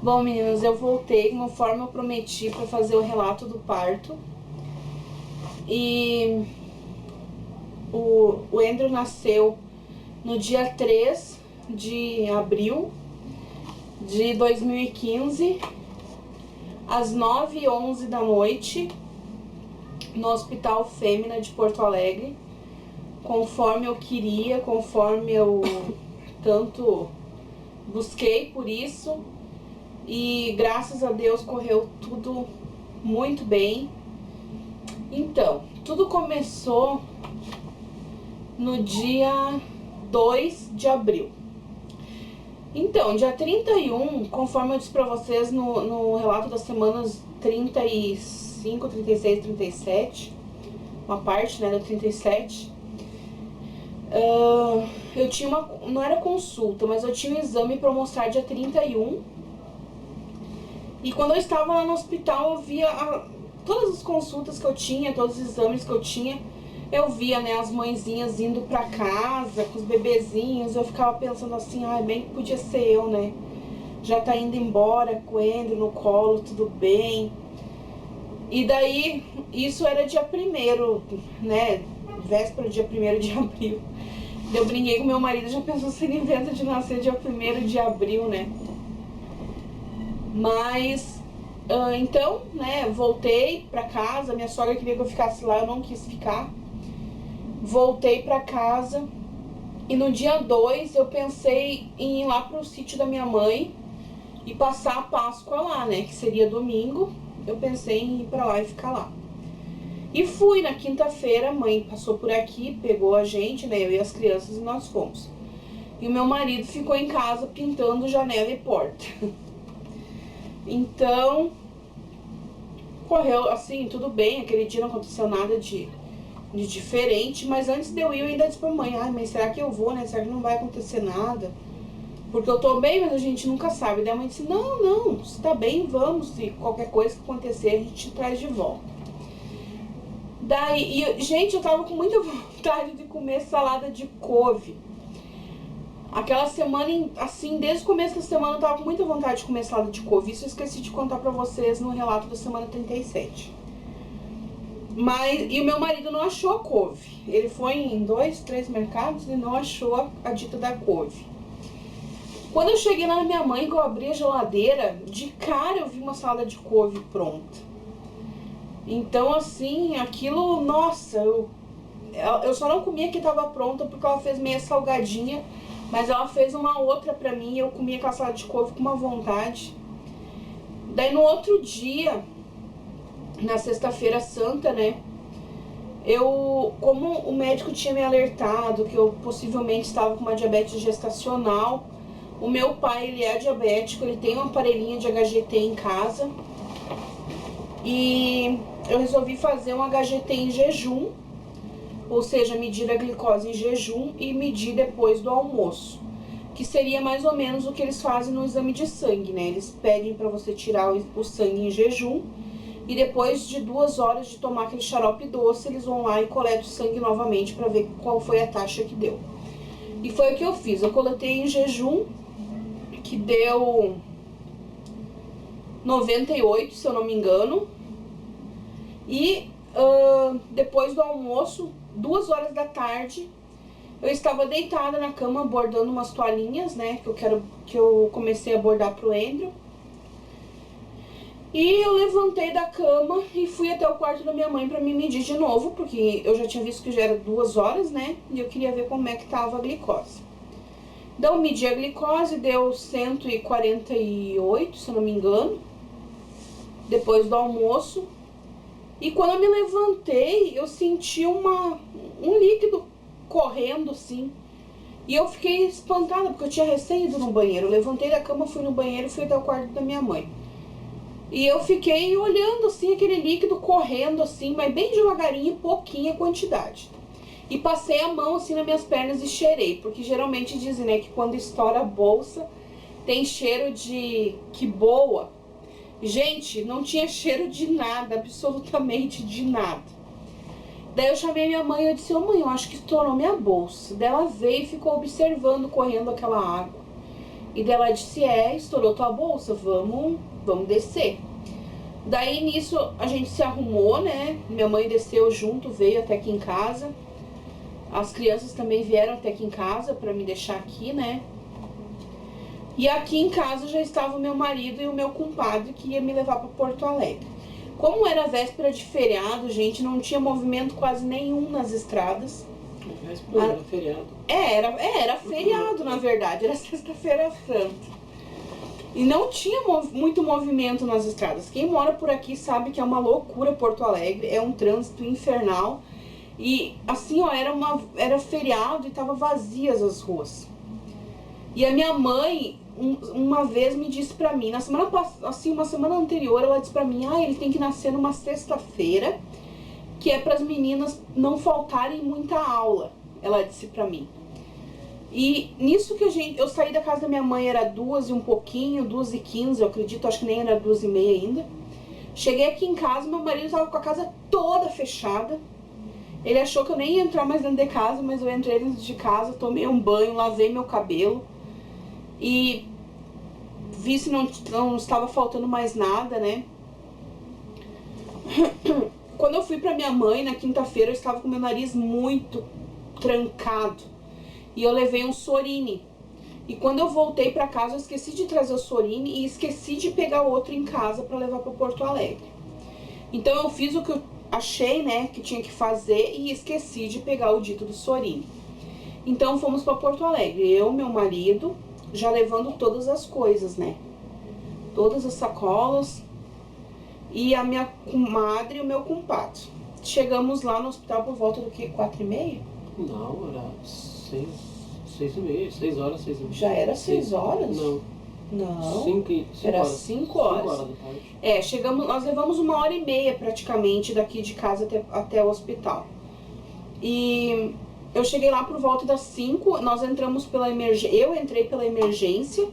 Bom, meninas, eu voltei conforme eu prometi para fazer o relato do parto. E o Andrew nasceu no dia 3 de abril de 2015, às 9h11 da noite, no Hospital Fêmea de Porto Alegre, conforme eu queria, conforme eu tanto busquei por isso. E graças a Deus correu tudo muito bem. Então, tudo começou no dia 2 de abril. Então, dia 31, conforme eu disse pra vocês no relato das semanas 35, 36, 37, uma parte, né, da 37, eu tinha não era consulta, mas eu tinha um exame pra mostrar dia 31. E quando eu estava lá no hospital, eu via todas as consultas que eu tinha, todos os exames que eu tinha, eu via, né, as mãezinhas indo pra casa com os bebezinhos. Eu ficava pensando assim, ai, bem que podia ser eu, né? Já tá indo embora com ele no colo, tudo bem. E daí, isso era dia 1º, né, véspera do dia 1º de abril. Eu brinquei com meu marido, já pensou se ele inventa de nascer dia 1º de abril, né? Mas, então, né, voltei pra casa. Minha sogra queria que eu ficasse lá, eu não quis ficar. Voltei pra casa. E no dia 2 eu pensei em ir lá pro sítio da minha mãe e passar a Páscoa lá, né, que seria domingo. Eu pensei em ir pra lá e ficar lá. E fui na quinta-feira, a mãe passou por aqui, pegou a gente, né, eu e as crianças, e nós fomos. E o meu marido ficou em casa pintando janela e porta. Então, correu assim, tudo bem. Aquele dia não aconteceu nada de diferente. Mas antes de eu ir, eu ainda disse pra mãe, ai, mas será que eu vou, né? Será que não vai acontecer nada? Porque eu tô bem, mas a gente nunca sabe. Daí a mãe disse, não, você tá bem, vamos. E qualquer coisa que acontecer, a gente te traz de volta. Daí, gente, eu tava com muita vontade de comer salada de couve. Aquela semana, assim, desde o começo da semana eu tava com muita vontade de comer salada de couve. Isso eu esqueci de contar pra vocês no relato da semana 37. E o meu marido não achou a couve. Ele foi em 2, 3 mercados e não achou a dita da couve. Quando eu cheguei lá na minha mãe, que eu abri a geladeira, de cara eu vi uma salada de couve pronta. Então, assim, aquilo, nossa, eu só não comia que tava pronta porque ela fez meio salgadinha. Mas ela fez uma outra pra mim e eu comi aquela salada de couve com uma vontade. Daí no outro dia, na sexta-feira santa, né, como o médico tinha me alertado que eu possivelmente estava com uma diabetes gestacional. O meu pai, ele é diabético, ele tem um aparelhinho de HGT em casa. E eu resolvi fazer um HGT em jejum. Ou seja, medir a glicose em jejum e medir depois do almoço. Que seria mais ou menos o que eles fazem no exame de sangue, né? Eles pedem pra você tirar o sangue em jejum. E depois de 2 horas de tomar aquele xarope doce, eles vão lá e coletam o sangue novamente pra ver qual foi a taxa que deu. E foi o que eu fiz. Eu coletei em jejum, que deu 98, se eu não me engano. E depois do almoço, 2 horas da tarde, eu estava deitada na cama bordando umas toalhinhas, né, que eu comecei a bordar pro Andrew. E eu levantei da cama e fui até o quarto da minha mãe pra me medir de novo, porque eu já tinha visto que já era 2 horas, né, e eu queria ver como é que tava a glicose. Então eu medi a glicose, deu 148, se eu não me engano, depois do almoço. E quando eu me levantei, eu senti um líquido correndo, assim. E eu fiquei espantada, porque eu tinha recém ido no banheiro. Eu levantei da cama, fui no banheiro e fui até o quarto da minha mãe. E eu fiquei olhando, assim, aquele líquido correndo, assim, mas bem devagarinho, pouquinha quantidade. E passei a mão, assim, nas minhas pernas e cheirei. Porque geralmente dizem, né, que quando estoura a bolsa, tem cheiro de que boa. Gente, não tinha cheiro de nada, absolutamente de nada. Daí eu chamei minha mãe e eu disse, ô mãe, eu acho que estourou minha bolsa. Daí ela veio e ficou observando correndo aquela água. E daí ela disse, estourou tua bolsa, vamos descer. Daí nisso a gente se arrumou, né? Minha mãe desceu junto, veio até aqui em casa. As crianças também vieram até aqui em casa pra me deixar aqui, né? E aqui em casa já estava o meu marido e o meu compadre que ia me levar para Porto Alegre. Como era véspera de feriado, gente, não tinha movimento quase nenhum nas estradas. Véspera era feriado. Era feriado, na verdade, era sexta-feira santa. E não tinha muito movimento nas estradas. Quem mora por aqui sabe que é uma loucura Porto Alegre, é um trânsito infernal. E assim, ó, era feriado e tava vazias as ruas. E a minha mãe, uma vez me disse pra mim, uma semana anterior, ela disse pra mim, ele tem que nascer numa sexta-feira, que é pras meninas não faltarem muita aula, ela disse pra mim. E nisso que eu saí da casa da minha mãe, era 2 e um pouquinho, 2h15, eu acredito, acho que nem era 2h30 ainda. Cheguei aqui em casa, meu marido estava com a casa toda fechada. Ele achou que eu nem ia entrar mais dentro de casa, mas eu entrei dentro de casa, tomei um banho, lavei meu cabelo. E vi se não estava faltando mais nada, né? Quando eu fui pra minha mãe, na quinta-feira, eu estava com meu nariz muito trancado. E eu levei um Sorine. E quando eu voltei pra casa, eu esqueci de trazer o Sorine e esqueci de pegar outro em casa pra levar pra Porto Alegre. Então eu fiz o que eu achei, né, que tinha que fazer e esqueci de pegar o dito do Sorine. Então fomos pra Porto Alegre, eu, meu marido, já levando todas as coisas, né? Todas as sacolas e a minha comadre e o meu compadre. Chegamos lá no hospital por volta do que? 4h30? Não, era 6h30, 6 horas, 6h30. Já era 6 horas? Não. Não. 5 era horas. 5 horas. 5 horas da tarde. Chegamos, nós levamos 1h30 praticamente daqui de casa até o hospital. E eu cheguei lá por volta das 5, nós entramos pela emergência, eu entrei pela emergência,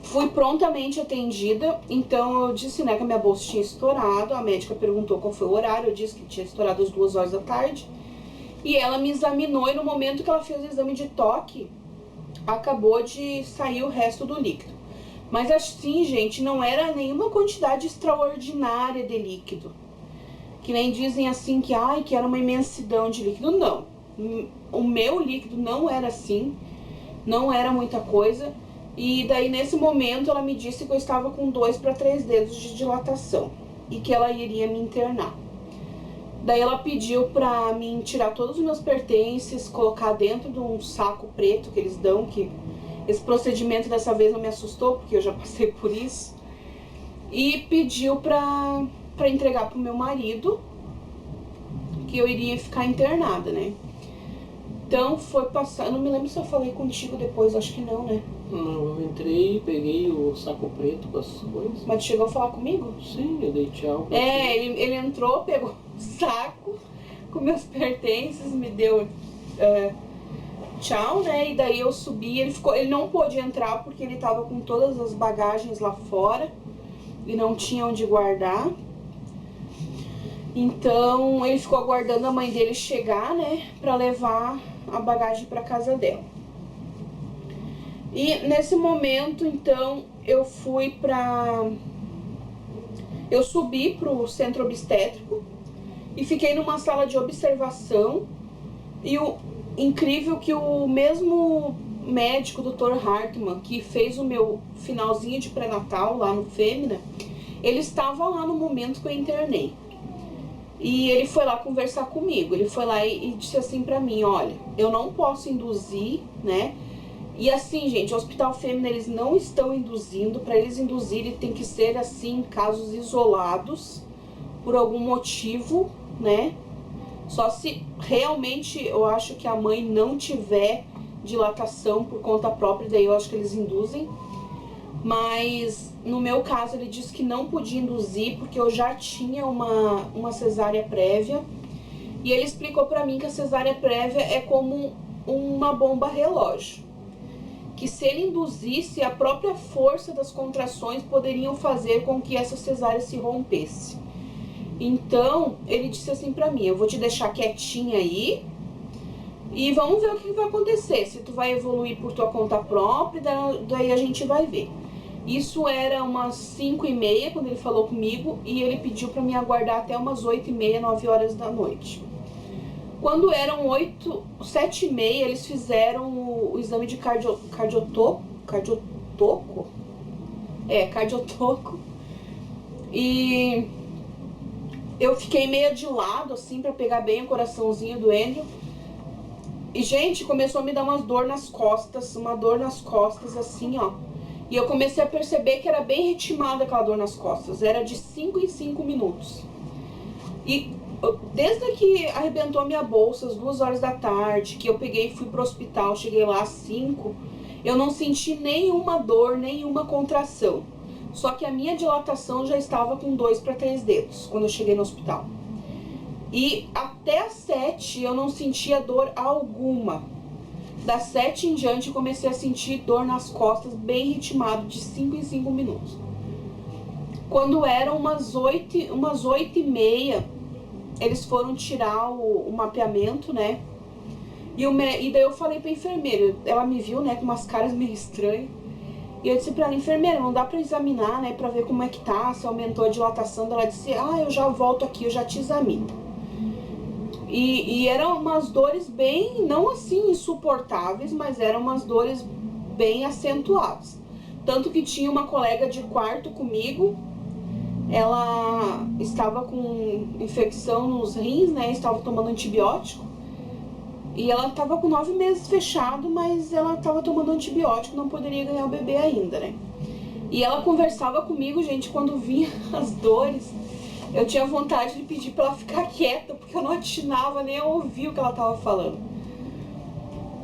fui prontamente atendida, então eu disse, né, que a minha bolsa tinha estourado, a médica perguntou qual foi o horário, eu disse que tinha estourado às 2 horas da tarde, e ela me examinou e no momento que ela fez o exame de toque, acabou de sair o resto do líquido. Mas assim, gente, não era nenhuma quantidade extraordinária de líquido, que nem dizem assim que era uma imensidão de líquido, não. O meu líquido não era assim, não era muita coisa. E daí nesse momento ela me disse que eu estava com 2 para 3 dedos de dilatação e que ela iria me internar. Daí ela pediu pra mim tirar todos os meus pertences, colocar dentro de um saco preto que eles dão, que esse procedimento dessa vez não me assustou, porque eu já passei por isso. E pediu pra entregar pro meu marido, que eu iria ficar internada, né? Então foi passar, eu não me lembro se eu falei contigo depois, acho que não, né? Não, eu entrei, peguei o saco preto com as coisas. Mas tu chegou a falar comigo? Sim, eu dei tchau. Ele entrou, pegou o saco com meus pertences, me deu tchau, né? E daí eu subi, ele não pôde entrar porque ele tava com todas as bagagens lá fora e não tinha onde guardar. Então ele ficou aguardando a mãe dele chegar, né, pra levar a bagagem pra casa dela. E nesse momento, então, eu subi pro centro obstétrico e fiquei numa sala de observação. E o incrível que o mesmo médico, o Dr. Hartmann, que fez o meu finalzinho de pré-natal lá no Fêmea, ele estava lá no momento que eu internei. E ele foi lá conversar comigo, ele foi lá e disse assim pra mim, olha, eu não posso induzir, né? E assim, gente, o Hospital Fêmea, eles não estão induzindo, pra eles induzirem tem que ser assim, casos isolados, por algum motivo, né? Só se realmente eu acho que a mãe não tiver dilatação por conta própria, daí eu acho que eles induzem. Mas no meu caso ele disse que não podia induzir porque eu já tinha uma cesárea prévia. E ele explicou pra mim que a cesárea prévia é como uma bomba relógio. Que se ele induzisse, a própria força das contrações poderiam fazer com que essa cesárea se rompesse. Então, ele disse assim pra mim, eu vou te deixar quietinha aí, E vamos ver o que vai acontecer, se tu vai evoluir por tua conta própria, daí a gente vai ver. Isso era umas 5h30 quando ele falou comigo e ele pediu pra me aguardar até umas 8h30, 9 horas da noite. Quando eram 7h30, eles fizeram o exame de cardiotoco. E eu fiquei meio de lado, assim, pra pegar bem o coraçãozinho do Andrew. E, gente, começou a me dar uma dor nas costas, assim, ó. E eu comecei a perceber que era bem ritmada aquela dor nas costas. Era de 5 em 5 minutos. E desde que arrebentou minha bolsa às 2 horas da tarde, que eu peguei e fui pro hospital, cheguei lá às 5, eu não senti nenhuma dor, nenhuma contração. Só que a minha dilatação já estava com 2 para 3 dedos quando eu cheguei no hospital. E até às 7 eu não sentia dor alguma. Das 7 em diante eu comecei a sentir dor nas costas, bem ritmado, de 5 em 5 minutos. Quando eram umas 8h30, eles foram tirar o mapeamento, né? E daí eu falei pra enfermeira, ela me viu, né, com umas caras meio estranhas. E eu disse pra ela, enfermeira, não dá pra examinar, né, pra ver como é que tá, se aumentou a dilatação. Ela disse, eu já volto aqui, eu já te examino. E eram umas dores bem, não assim insuportáveis, mas eram umas dores bem acentuadas. Tanto que tinha uma colega de quarto comigo, ela estava com infecção nos rins, né, estava tomando antibiótico. E ela estava com 9 meses fechado, mas ela estava tomando antibiótico, não poderia ganhar o bebê ainda, né. E ela conversava comigo, gente, quando vinha as dores, eu tinha vontade de pedir pra ela ficar quieta, porque eu não atinava nem a ouvir o que ela tava falando.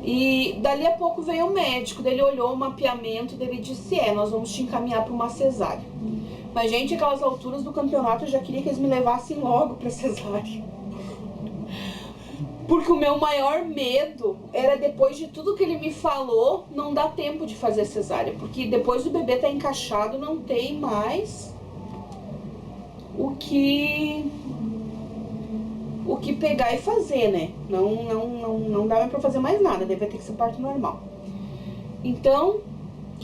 E dali a pouco veio o médico, ele olhou o mapeamento, dele disse, nós vamos te encaminhar pra uma cesárea. Mas, gente, aquelas alturas do campeonato, eu já queria que eles me levassem logo pra cesárea. Porque o meu maior medo era, depois de tudo que ele me falou, não dar tempo de fazer cesárea. Porque depois do bebê tá encaixado, não tem mais o que pegar e fazer, né? Não dava pra fazer mais nada, deve ter que ser parto normal. Então,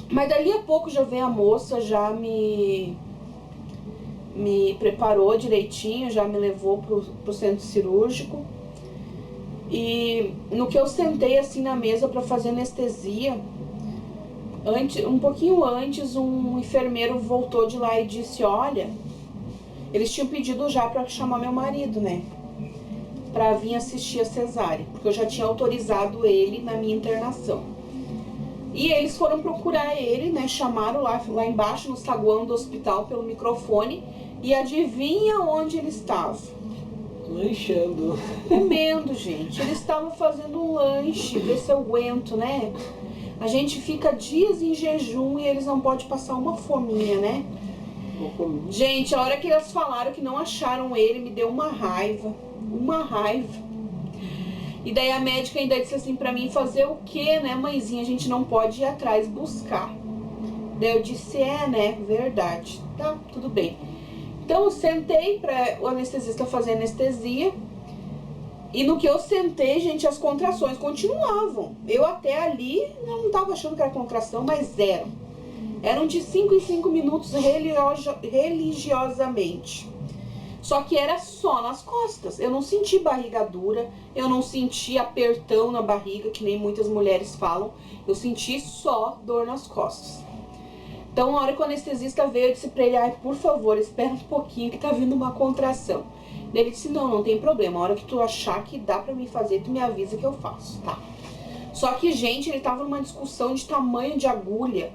mas dali a pouco já veio a moça, já me preparou direitinho, já me levou pro centro cirúrgico. E no que eu sentei assim na mesa pra fazer anestesia, um pouquinho antes, um enfermeiro voltou de lá e disse, olha, eles tinham pedido já pra chamar meu marido, né, pra vir assistir a cesárea, porque eu já tinha autorizado ele na minha internação. E eles foram procurar ele, né, chamaram lá embaixo no saguão do hospital pelo microfone, e adivinha onde ele estava? Lanchando. Comendo, gente. Eles estavam fazendo um lanche, ver se eu aguento, né? A gente fica dias em jejum e eles não podem passar uma fominha, né? Gente, a hora que eles falaram que não acharam ele, me deu uma raiva. Uma raiva. E daí a médica ainda disse assim pra mim, fazer o quê, né, mãezinha? A gente não pode ir atrás buscar. Daí eu disse, né, verdade. Tá, tudo bem. Então eu sentei para o anestesista fazer anestesia. E no que eu sentei, gente, as contrações continuavam. Eu até ali não estava achando que era contração, mas eram. Eram de 5 em 5 minutos religiosamente. Só que era só nas costas. Eu não senti barriga dura, eu não senti apertão na barriga, que nem muitas mulheres falam. Eu senti só dor nas costas. Então, a hora que o anestesista veio, eu disse pra ele, por favor, espera um pouquinho que tá vindo uma contração. Ele disse, não tem problema, a hora que tu achar que dá pra mim fazer, tu me avisa que eu faço, tá? Só que, gente, ele tava numa discussão de tamanho de agulha.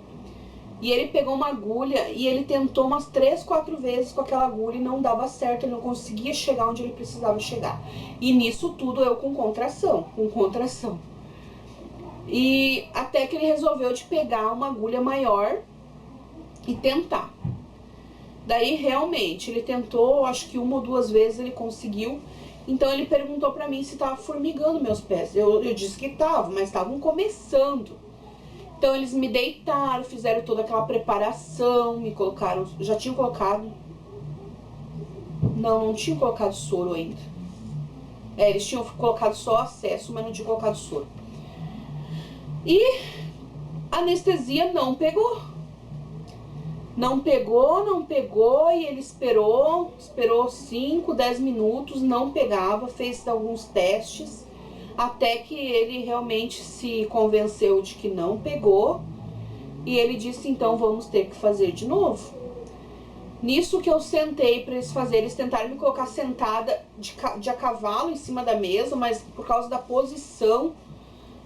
E ele pegou uma agulha e ele tentou umas 3, 4 vezes com aquela agulha e não dava certo, ele não conseguia chegar onde ele precisava chegar. E nisso tudo eu com contração. E até que ele resolveu de pegar uma agulha maior e tentar. Daí realmente ele tentou, acho que 1 ou 2 vezes ele conseguiu. Então ele perguntou pra mim se tava formigando meus pés. Eu disse que tava, mas estavam começando. Então eles me deitaram, fizeram toda aquela preparação, me colocaram, já tinham colocado, não tinha colocado soro ainda. Eles tinham colocado só acesso, mas não tinham colocado soro. E a anestesia não pegou. Não pegou, e ele esperou 5, 10 minutos, não pegava, fez alguns testes, até que ele realmente se convenceu de que não pegou, e ele disse, então vamos ter que fazer de novo. Nisso que eu sentei para eles fazerem, eles tentaram me colocar sentada de a cavalo em cima da mesa, mas por causa da posição,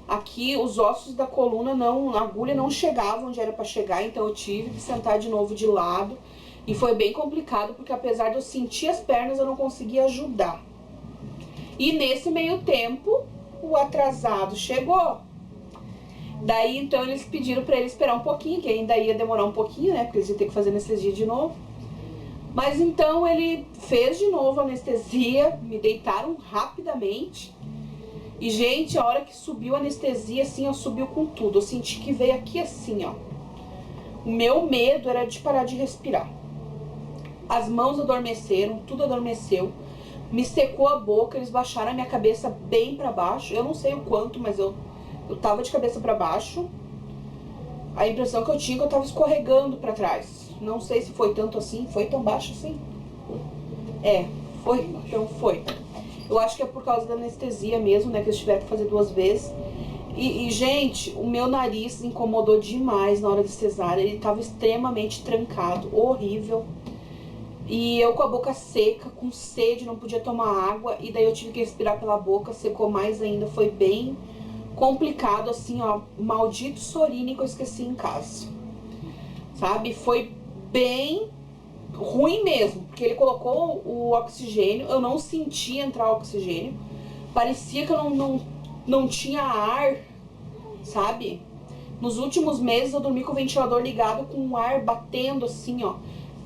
aqui os ossos da coluna a agulha não chegava onde era para chegar, então eu tive que sentar de novo de lado. E foi bem complicado, porque apesar de eu sentir as pernas, eu não conseguia ajudar. E nesse meio tempo, o atrasado chegou. Daí então eles pediram para ele esperar um pouquinho, que ainda ia demorar um pouquinho, né, porque eles iam ter que fazer anestesia de novo. Mas então ele fez de novo a anestesia, me deitaram rapidamente. E, gente, a hora que subiu a anestesia, assim, ó, subiu com tudo. Eu senti que veio aqui assim, ó. O meu medo era de parar de respirar. As mãos adormeceram, tudo adormeceu. Me secou a boca, eles baixaram a minha cabeça bem pra baixo. Eu não sei o quanto, mas eu tava de cabeça pra baixo. A impressão que eu tinha é que eu tava escorregando pra trás. Não sei se foi tanto assim, foi tão baixo assim? É, foi, então foi. Eu acho que é por causa da anestesia mesmo, né, que eles tiveram que fazer 2 vezes. E, gente, o meu nariz incomodou demais na hora de cesárea. Ele tava extremamente trancado, horrível. E eu com a boca seca, com sede, não podia tomar água. E daí eu tive que respirar pela boca, secou mais ainda. Foi bem complicado, assim, ó. Maldito Sorine que eu esqueci em casa. Sabe? Foi bem ruim mesmo, porque ele colocou o oxigênio, eu não senti entrar o oxigênio, parecia que eu não tinha ar, sabe? Nos últimos meses eu dormi com o ventilador ligado, com o ar batendo assim, ó,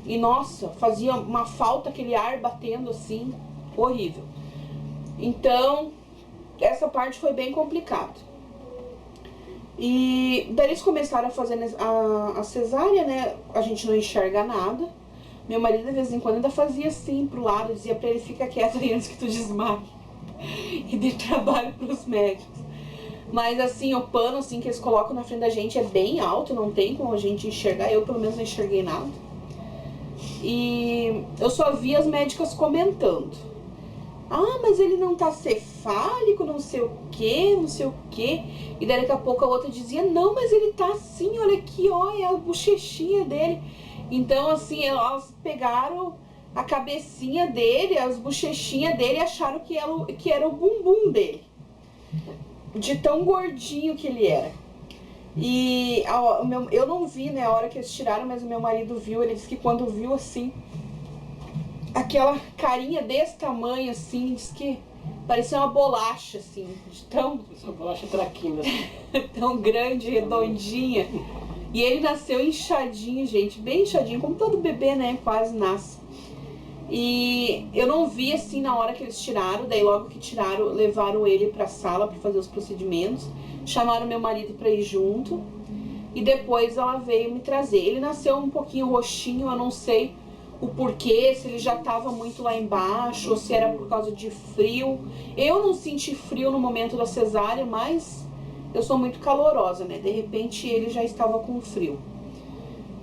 e nossa, fazia uma falta aquele ar batendo assim, horrível. Então, essa parte foi bem complicada. E daí eles começaram a fazer a cesárea, né, a gente não enxerga nada. Meu marido, de vez em quando, ainda fazia assim pro lado, dizia pra ele, fica quieto aí antes que tu desmaie. E dê trabalho pros médicos. Mas assim, o pano assim que eles colocam na frente da gente é bem alto, não tem como a gente enxergar. Eu, pelo menos, não enxerguei nada. E eu só vi as médicas comentando. Ah, mas ele não tá cefálico, não sei o que, não sei o que. E daí daqui a pouco a outra dizia, não, mas ele tá assim, olha aqui, ó, é a bochechinha dele. Então, assim, elas pegaram a cabecinha dele, as bochechinhas dele, e acharam que era o bumbum dele. De tão gordinho que ele era. E eu não vi, né, a hora que eles tiraram, mas o meu marido viu. Ele disse que quando viu, assim, aquela carinha desse tamanho, assim, disse que parecia uma bolacha, assim, de tão... Essa bolacha traquina, assim. tão grande, redondinha. E ele nasceu inchadinho, gente, bem inchadinho, como todo bebê, né, quase nasce. E eu não vi, assim, na hora que eles tiraram. Daí logo que tiraram, levaram ele pra sala pra fazer os procedimentos. Chamaram meu marido pra ir junto. E depois ela veio me trazer. Ele nasceu um pouquinho roxinho, eu não sei o porquê, se ele já tava muito lá embaixo, ou se era por causa de frio. Eu não senti frio no momento da cesárea, mas eu sou muito calorosa, né? De repente ele já estava com frio.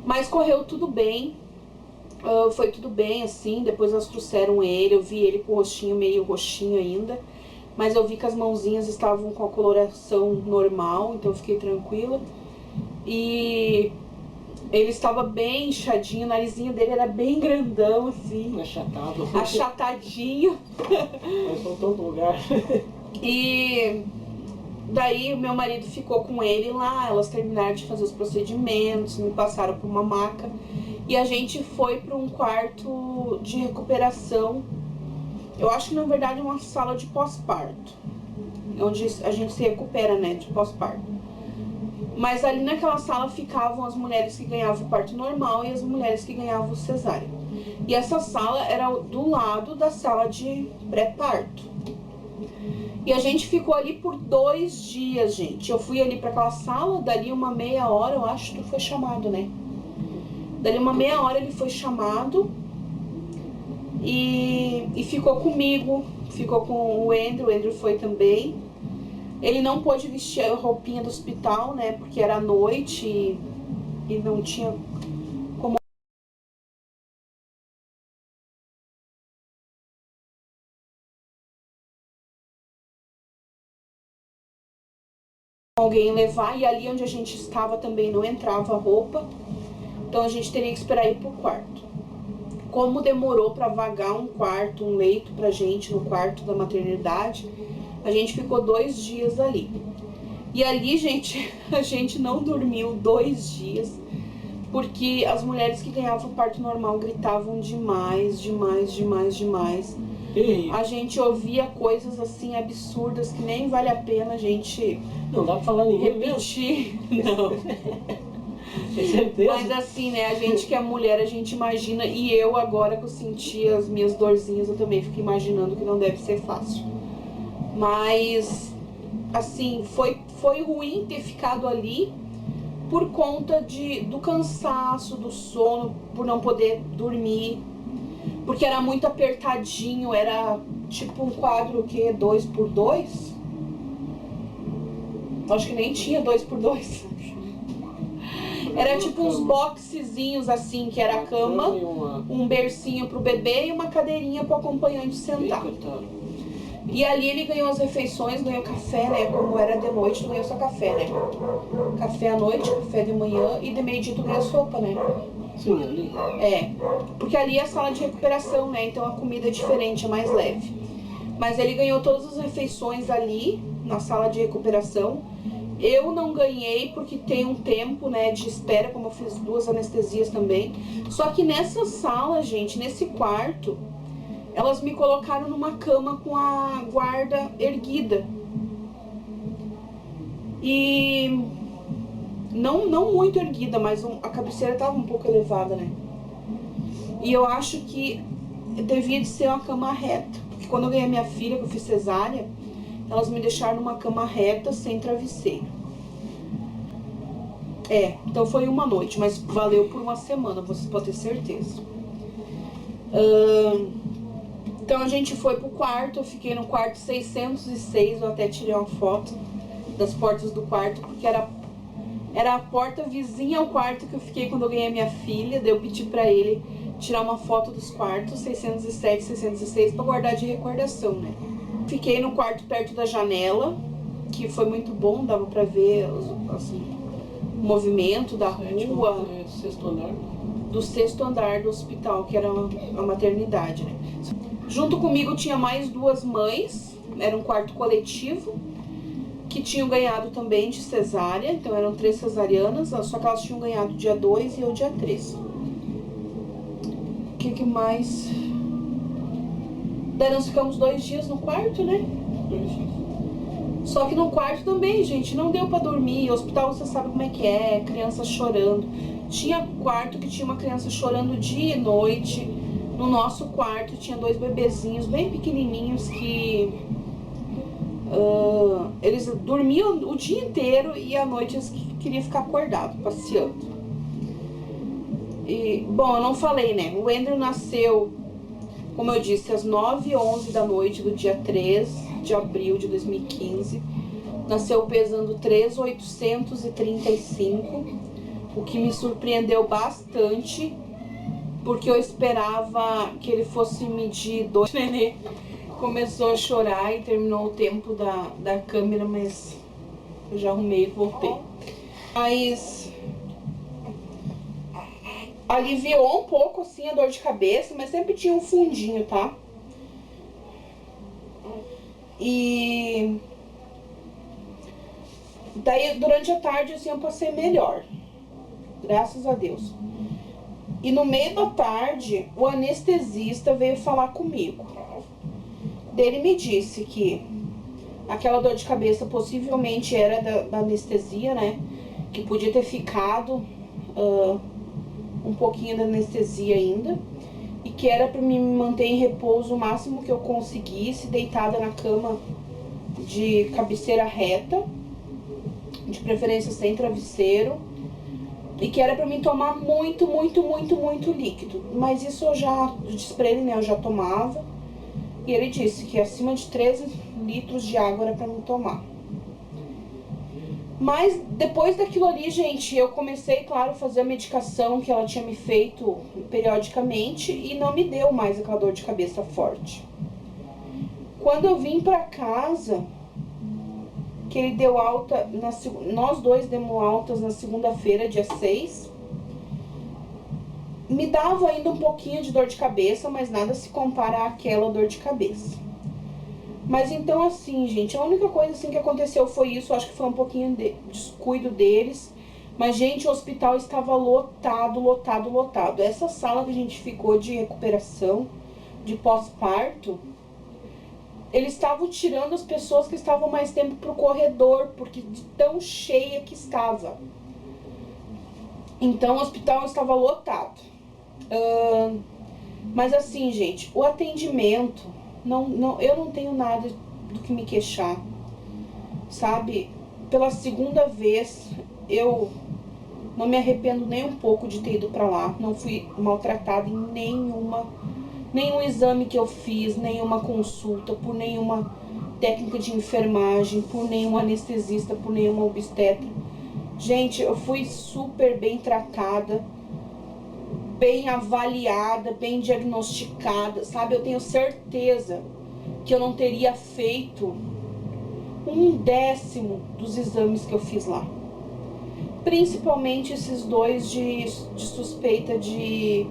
Mas correu tudo bem. Foi tudo bem, assim. Depois elas trouxeram ele, eu vi ele com o rostinho meio roxinho ainda, mas eu vi que as mãozinhas estavam com a coloração normal, então eu fiquei tranquila. E ele estava bem inchadinho, o narizinho dele era bem grandão, assim. Achatado. Achatadinho. Mas faltou outro lugar. E daí o meu marido ficou com ele lá, elas terminaram de fazer os procedimentos, me passaram por uma maca. E a gente foi para um quarto de recuperação. Eu acho que na verdade é uma sala de pós-parto, onde a gente se recupera, né, de pós-parto. Mas ali naquela sala ficavam as mulheres que ganhavam o parto normal e as mulheres que ganhavam cesárea. E essa sala era do lado da sala de pré-parto. E a gente ficou ali por 2 dias, gente. Eu fui ali para aquela sala, dali uma meia hora, eu acho que foi chamado, né? Dali uma meia hora ele foi chamado e ficou comigo, ficou com o Andrew foi também. Ele não pôde vestir a roupinha do hospital, né, porque era à noite e não tinha como alguém levar, e ali onde a gente estava também não entrava roupa, então a gente teria que esperar ir pro quarto. Como demorou para vagar um quarto, um leito pra gente no quarto da maternidade, a gente ficou 2 dias ali. E ali, gente, a gente não dormiu 2 dias, porque as mulheres que ganhavam parto normal gritavam demais, demais, demais, demais. A gente ouvia coisas assim absurdas que nem vale a pena a gente não dá pra falar ninguém repetir. Não. Tem certeza? Mas assim, né, a gente que é mulher, a gente imagina, e eu agora que eu senti as minhas dorzinhas, eu também fico imaginando que não deve ser fácil. Mas, assim, foi ruim ter ficado ali por conta do cansaço, do sono, por não poder dormir, porque era muito apertadinho, era tipo um quadro que 2x2. Acho que nem tinha 2x2. Era tipo uns boxezinhos assim, que era a cama, um bercinho pro bebê e uma cadeirinha pro acompanhante sentar. E ali ele ganhou as refeições, ganhou café, né? Como era de noite, tu ganhou só café, né? Café à noite, café de manhã e de meio-dia tu ganhou sopa, né? Sim, ali. É, porque ali é a sala de recuperação, né? Então a comida é diferente, é mais leve. Mas ele ganhou todas as refeições ali, na sala de recuperação. Eu não ganhei porque tem um tempo, né, de espera, como eu fiz 2 anestesias também. Só que nessa sala, gente, nesse quarto, elas me colocaram numa cama com a guarda erguida. E não muito erguida, mas a cabeceira estava um pouco elevada, né? E eu acho que devia de ser uma cama reta. Porque quando eu ganhei minha filha, que eu fiz cesárea, elas me deixaram numa cama reta, sem travesseiro. Então foi uma noite, mas valeu por uma semana, vocês podem ter certeza. Então a gente foi pro quarto, eu fiquei no quarto 606, eu até tirei uma foto das portas do quarto, porque era a porta vizinha ao quarto que eu fiquei quando eu ganhei a minha filha. Daí eu pedi pra ele tirar uma foto dos quartos 607, 606 pra guardar de recordação, né? Fiquei no quarto perto da janela, que foi muito bom, dava pra ver assim, o movimento da rua. Sexto andar. Do 6º andar do hospital, que era a maternidade, né? Junto comigo tinha mais 2 mães, era um quarto coletivo, que tinham ganhado também de cesárea, então eram 3 cesarianas, só que elas tinham ganhado dia 2 e eu dia 3. O que mais? Daí nós ficamos 2 dias no quarto, né? 2 dias. Só que no quarto também, gente, não deu pra dormir. Hospital, você sabe como é que é, criança chorando. Tinha quarto que tinha uma criança chorando dia e noite. No nosso quarto tinha 2 bebezinhos bem pequenininhos que eles dormiam o dia inteiro e à noite eles queriam ficar acordados, passeando. E, bom, eu não falei, né? O Andrew nasceu, como eu disse, às 9h11 da noite do dia 3 de abril de 2015. Nasceu pesando 3.835, o que me surpreendeu bastante, porque eu esperava que ele fosse medir 2. O nenê começou a chorar e terminou o tempo da câmera, mas eu já arrumei e voltei. Mas aliviou um pouco assim a dor de cabeça, mas sempre tinha um fundinho, tá? E daí durante a tarde assim eu passei melhor, graças a Deus. E no meio da tarde o anestesista veio falar comigo. Ele me disse que aquela dor de cabeça possivelmente era da anestesia, né? Que podia ter ficado um pouquinho da anestesia ainda. E que era para me manter em repouso o máximo que eu conseguisse, deitada na cama de cabeceira reta, de preferência sem travesseiro. E que era para mim tomar muito líquido. Mas isso eu já disse pra ele, né? Eu já tomava. E ele disse que acima de 13 litros de água era pra mim tomar. Mas depois daquilo ali, gente, eu comecei, claro, a fazer a medicação que ela tinha me feito periodicamente e não me deu mais aquela dor de cabeça forte. Quando eu vim pra casa, que ele deu alta, nós dois demos altas na segunda-feira, dia 6. Me dava ainda um pouquinho de dor de cabeça, mas nada se compara àquela dor de cabeça. Mas então assim, gente, a única coisa assim que aconteceu foi isso, acho que foi um pouquinho de descuido deles. Mas, gente, o hospital estava lotado, lotado, lotado. Essa sala que a gente ficou de recuperação, de pós-parto, eles estavam tirando as pessoas que estavam mais tempo pro corredor, porque de tão cheia que estava. Então, o hospital estava lotado. Mas assim, gente, o atendimento, eu não tenho nada do que me queixar, sabe? Pela segunda vez, eu não me arrependo nem um pouco de ter ido pra lá. Não fui maltratada em nenhum exame que eu fiz, nenhuma consulta, por nenhuma técnica de enfermagem, por nenhum anestesista, por nenhuma obstetra. Gente, eu fui super bem tratada, bem avaliada, bem diagnosticada, sabe? Eu tenho certeza que eu não teria feito 1/10 dos exames que eu fiz lá. Principalmente esses dois de suspeita de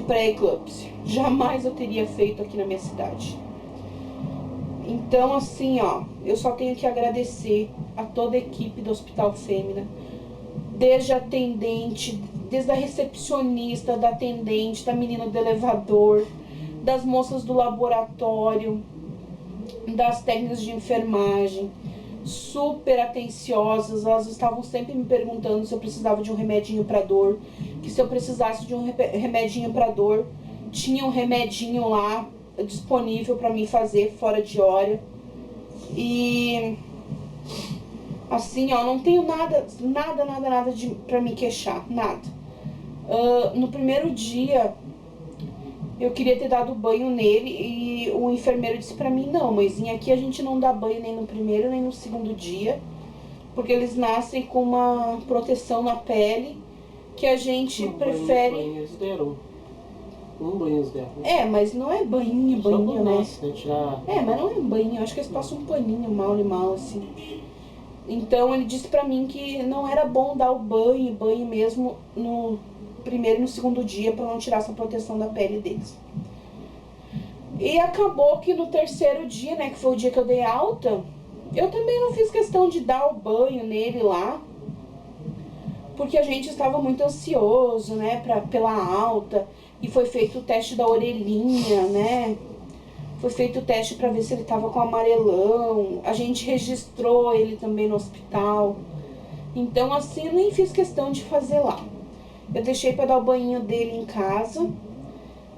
pré-eclâmpsia. Jamais eu teria feito aqui na minha cidade. Então, assim, ó, eu só tenho que agradecer a toda a equipe do Hospital Fêmea, desde a atendente, desde a recepcionista, da atendente, da menina do elevador, das moças do laboratório, das técnicas de enfermagem, super atenciosas. Elas estavam sempre me perguntando se eu precisava de um remedinho para dor, que se eu precisasse de um remedinho para dor, tinha um remedinho lá disponível para mim fazer fora de hora. E assim, ó, não tenho nada pra me queixar, nada. No primeiro dia, eu queria ter dado banho nele e o enfermeiro disse pra mim, não, mãezinha, aqui a gente não dá banho nem no primeiro nem no segundo dia, porque eles nascem com uma proteção na pele que a gente prefere... Banho eles deram. Um banho eles deram. Mas não é banho, né? Nasce, né? Tirar... mas não é banho, acho que eles passam um paninho mal, assim. Então ele disse pra mim que não era bom dar o banho mesmo no primeiro e no segundo dia, pra não tirar essa proteção da pele deles. E acabou que no terceiro dia, né, que foi o dia que eu dei alta, eu também não fiz questão de dar o banho nele lá, porque a gente estava muito ansioso, né, pela alta, e foi feito o teste da orelhinha, né, foi feito o teste pra ver se ele tava com amarelão, a gente registrou ele também no hospital. Então, assim, eu nem fiz questão de fazer lá. Eu deixei pra dar o banho dele em casa.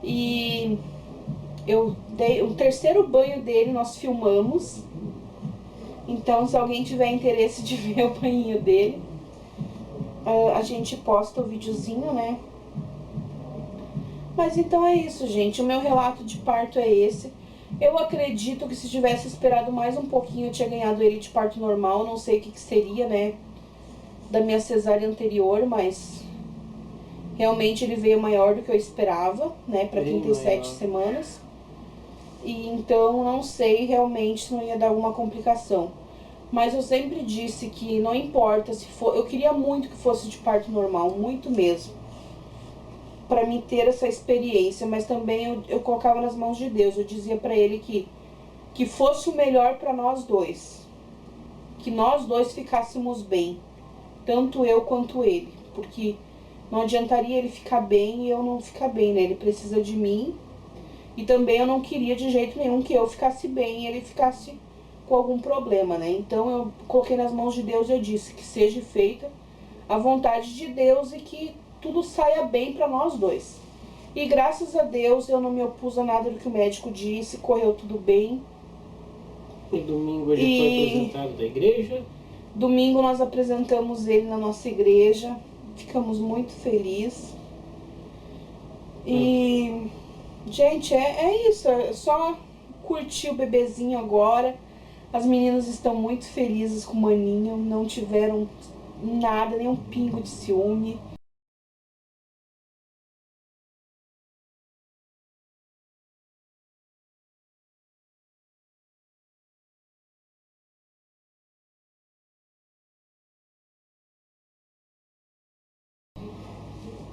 E eu dei o terceiro banho dele, nós filmamos. Então, se alguém tiver interesse de ver o banho dele, a gente posta o videozinho, né? Mas então é isso, gente. O meu relato de parto é esse. Eu acredito que se tivesse esperado mais um pouquinho, eu tinha ganhado ele de parto normal. Não sei o que seria, né, da minha cesárea anterior, mas realmente ele veio maior do que eu esperava, né, para 37 semanas. E então não sei realmente se não ia dar alguma complicação. Mas eu sempre disse que não importa se for... Eu queria muito que fosse de parto normal, muito mesmo, para mim ter essa experiência, mas também eu colocava nas mãos de Deus. Eu dizia para ele que fosse o melhor para nós dois, que nós dois ficássemos bem, tanto eu quanto ele, porque não adiantaria ele ficar bem e eu não ficar bem, né? Ele precisa de mim, e também eu não queria de jeito nenhum que eu ficasse bem e ele ficasse com algum problema, né? Então eu coloquei nas mãos de Deus e eu disse que seja feita a vontade de Deus e que tudo saia bem para nós dois. E graças a Deus eu não me opus a nada do que o médico disse, correu tudo bem. E domingo ele foi apresentado da igreja? Domingo nós apresentamos ele na nossa igreja, ficamos muito felizes. E Gente, é isso. É só curtir o bebezinho agora. As meninas estão muito felizes com o maninho. Não tiveram nada, nem um pingo de ciúme.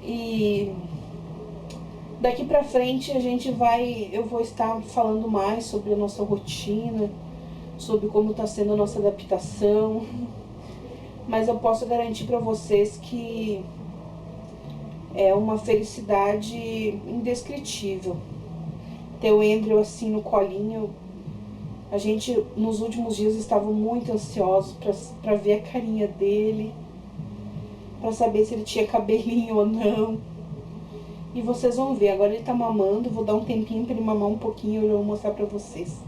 E daqui pra frente eu vou estar falando mais sobre a nossa rotina, sobre como tá sendo a nossa adaptação. Mas eu posso garantir pra vocês que é uma felicidade indescritível. Ter o Andrew assim no colinho. A gente, nos últimos dias, estava muito ansioso pra ver a carinha dele, pra saber se ele tinha cabelinho ou não. E vocês vão ver, agora ele tá mamando, vou dar um tempinho pra ele mamar um pouquinho e eu vou mostrar pra vocês.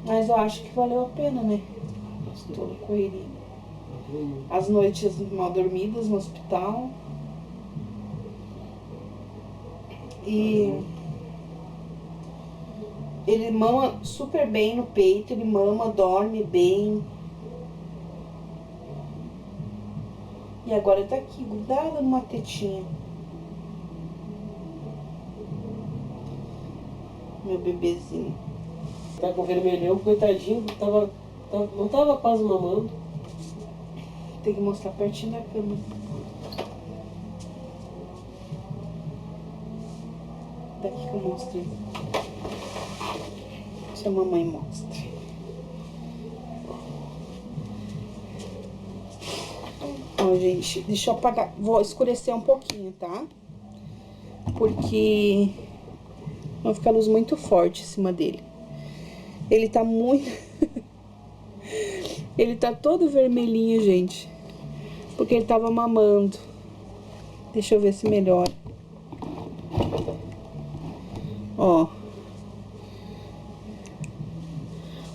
Mas eu acho que valeu a pena, né? Toda a correria. As noites mal dormidas no hospital. E ele mama super bem no peito, ele mama, dorme bem. E agora ele tá aqui, grudado numa tetinha. Meu bebezinho. Tá com vermelhão, coitadinho, não tava quase mamando. Tem que mostrar pertinho da cama. Daqui que eu mostro. Deixa a mamãe mostra. Ó, gente, deixa eu apagar. Vou escurecer um pouquinho, tá? Porque vai ficar a luz muito forte em cima dele. Ele tá muito... Ele tá todo vermelhinho, gente. Porque ele tava mamando. Deixa eu ver se melhora. Ó.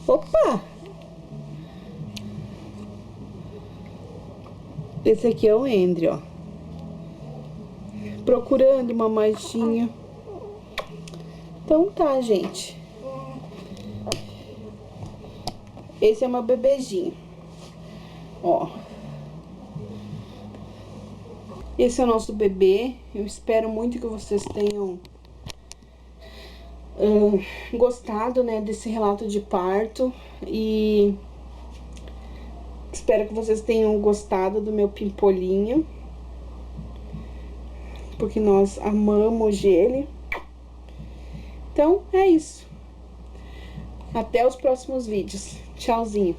Opa! Esse aqui é o Andrew, ó. Procurando mamadinho. Então tá, gente. Esse é meu bebezinho. Ó. Esse é o nosso bebê. Eu espero muito que vocês tenham gostado, né, desse relato de parto. E espero que vocês tenham gostado do meu pimpolinho. Porque nós amamos ele. Então, é isso. Até os próximos vídeos. Tchauzinho.